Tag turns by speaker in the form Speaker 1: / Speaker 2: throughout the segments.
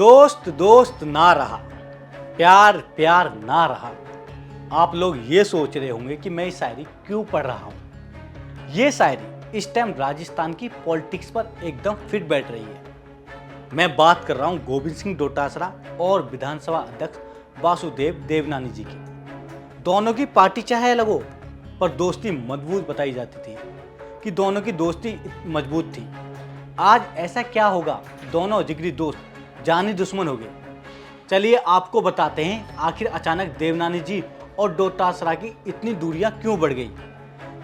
Speaker 1: दोस्त दोस्त ना रहा, प्यार प्यार ना रहा। आप लोग ये सोच रहे होंगे कि मैं ये शायरी क्यों पढ़ रहा हूँ। ये शायरी इस टाइम राजस्थान की पॉलिटिक्स पर एकदम फिट बैठ रही है। मैं बात कर रहा हूँ गोविंद सिंह डोटासरा और विधानसभा अध्यक्ष वासुदेव देवनानी जी की। दोनों की पार्टी चाहे अलग हो, पर दोस्ती मजबूत बताई जाती थी कि दोनों की दोस्ती मजबूत थी। आज ऐसा क्या होगा, दोनों जिगरी दोस्त जानी दुश्मन हो गए। चलिए आपको बताते हैं आखिर अचानक देवनानी जी और डोटासरा की इतनी दूरियां क्यों बढ़ गई।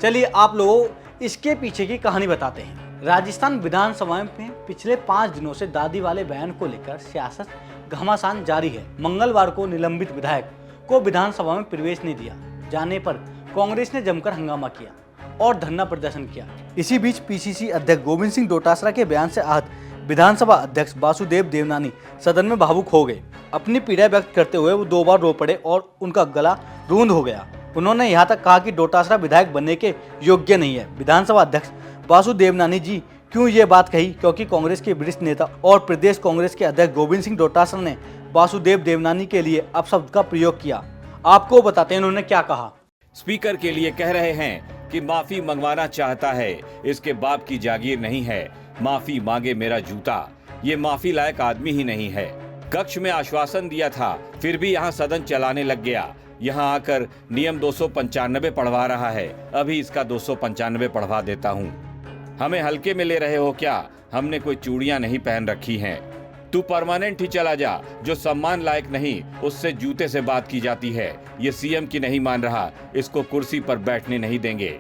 Speaker 1: चलिए आप लोगों को इसके पीछे की कहानी बताते हैं। राजस्थान विधानसभा में पिछले 5 दिनों से दादी वाले बयान को लेकर सियासत घमासान जारी है। मंगलवार को निलंबित विधायक को विधानसभा में प्रवेश नहीं दिया जाने पर कांग्रेस ने जमकर हंगामा किया और धरना प्रदर्शन किया। इसी बीच पीसीसी अध्यक्ष गोविंद सिंह डोटासरा के बयान से आहत विधानसभा अध्यक्ष वासुदेव देवनानी सदन में भावुक हो गए। अपनी पीड़ा व्यक्त करते हुए वो 2 बार रो पड़े और उनका गला रूंध हो गया। उन्होंने यहाँ तक कहा कि डोटासरा विधायक बनने के योग्य नहीं है। विधानसभा अध्यक्ष वासुदेव देवनानी जी क्यों ये बात कही, क्योंकि कांग्रेस के वरिष्ठ नेता और प्रदेश कांग्रेस के अध्यक्ष गोविंद सिंह डोटासरा ने वासुदेव देवनानी के लिए अपशब्द का प्रयोग किया। आपको बताते हैं उन्होंने क्या कहा।
Speaker 2: स्पीकर के लिए कह रहे हैं कि माफी मंगवाना चाहता है, इसके बाप की जागीर नहीं है, माफी मांगे मेरा जूता, ये माफी लायक आदमी ही नहीं है। कक्ष में आश्वासन दिया था, फिर भी यहाँ सदन चलाने लग गया। यहाँ आकर नियम 295 पढ़वा रहा है, अभी इसका 295 पढ़वा देता हूँ। हमें हल्के में ले रहे हो क्या? हमने कोई चूड़ियां नहीं पहन रखी हैं। तू परमानेंट ही चला जा, जो सम्मान लायक नहीं उससे जूते से बात की जाती है। ये सीएम की नहीं मान रहा, इसको कुर्सी पर बैठने नहीं देंगे।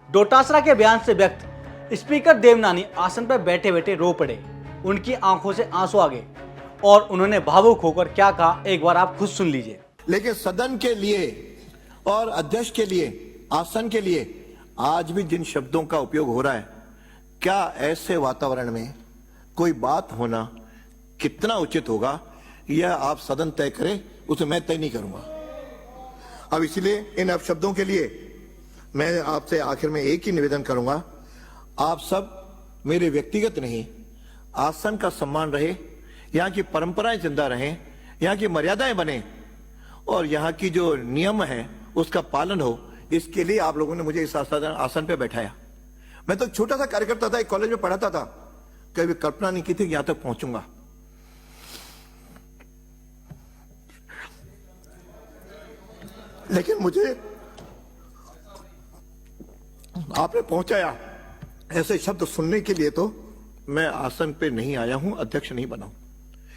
Speaker 1: डोटासरा के बयान से व्यक्त स्पीकर देवनानी आसन पर बैठे बैठे रो पड़े। उनकी आंखों से आंसू आ गए और उन्होंने भावुक होकर क्या कहा, एक बार आप खुद सुन लीजिए।
Speaker 3: लेकिन सदन के लिए और अध्यक्ष के लिए, आसन के लिए आज भी जिन शब्दों का उपयोग हो रहा है, क्या ऐसे वातावरण में कोई बात होना कितना उचित होगा, यह आप सदन तय करें, उसे मैं तय नहीं करूंगा। अब इसलिए इन अपशब्दों के लिए मैं आपसे आखिर में एक ही निवेदन करूंगा, आप सब मेरे व्यक्तिगत नहीं, आसन का सम्मान रहे, यहाँ की परंपराएं जिंदा रहें, यहाँ की मर्यादाएं बने और यहाँ की जो नियम है उसका पालन हो। इसके लिए आप लोगों ने मुझे इस आसन पे बैठाया। मैं तो छोटा सा कार्यकर्ता था, एक कॉलेज में पढ़ाता था, कभी कल्पना नहीं की थी कि यहां तक पहुंचूंगा। लेकिन मुझे आपने पहुंचाया। ऐसे शब्द सुनने के लिए तो मैं आसन पे नहीं आया हूं, अध्यक्ष नहीं बना हूं।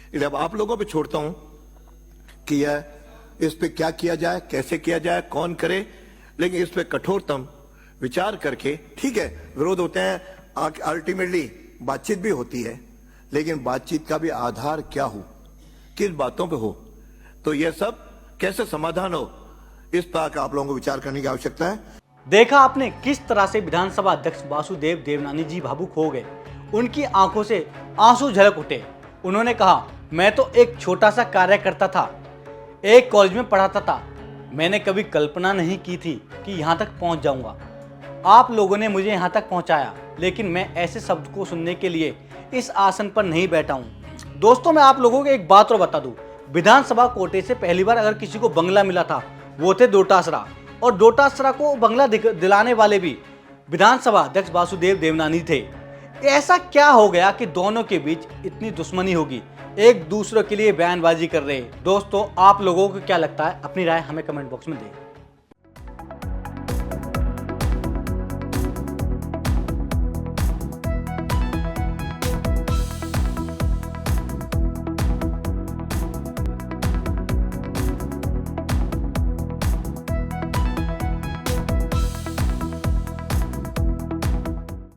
Speaker 3: इसलिए अब आप लोगों पे छोड़ता हूं कि यह इस पे क्या किया जाए, कैसे किया जाए, कौन करे, लेकिन इस पे कठोरतम विचार करके, ठीक है विरोध होते हैं, अल्टीमेटली बातचीत भी होती है, लेकिन बातचीत का भी आधार क्या हो, किस बातों पे हो, तो यह सब कैसे समाधान हो, इस पर आप लोगों को विचार करने की आवश्यकता है।
Speaker 1: देखा आपने किस तरह से विधानसभा अध्यक्ष वासुदेव देवनानी जी भावुक हो गए। उनकी आंखों से आंसू झलक उठे। उन्होंने कहा, मैं तो एक छोटा सा कार्यकर्ता था, एक कॉलेज में पढ़ाता था, मैंने कभी कल्पना नहीं की थी कि यहाँ तक पहुँच जाऊँगा। आप लोगों ने मुझे यहाँ तक पहुँचाया, लेकिन मैं ऐसे शब्द को सुनने के लिए इस आसन पर नहीं बैठा हूँ। दोस्तों मैं आप लोगों को एक बात और बता दूँ, विधानसभा कोटे से पहली बार अगर किसी को बंगला मिला था वो थे डोटासरा, और डोटासरा को बंगला दिलाने वाले भी विधानसभा अध्यक्ष वासुदेव देवनानी थे। ऐसा क्या हो गया कि दोनों के बीच इतनी दुश्मनी होगी, एक दूसरे के लिए बयानबाजी कर रहे हैं। दोस्तों आप लोगों को क्या लगता है, अपनी राय हमें कमेंट बॉक्स में दें।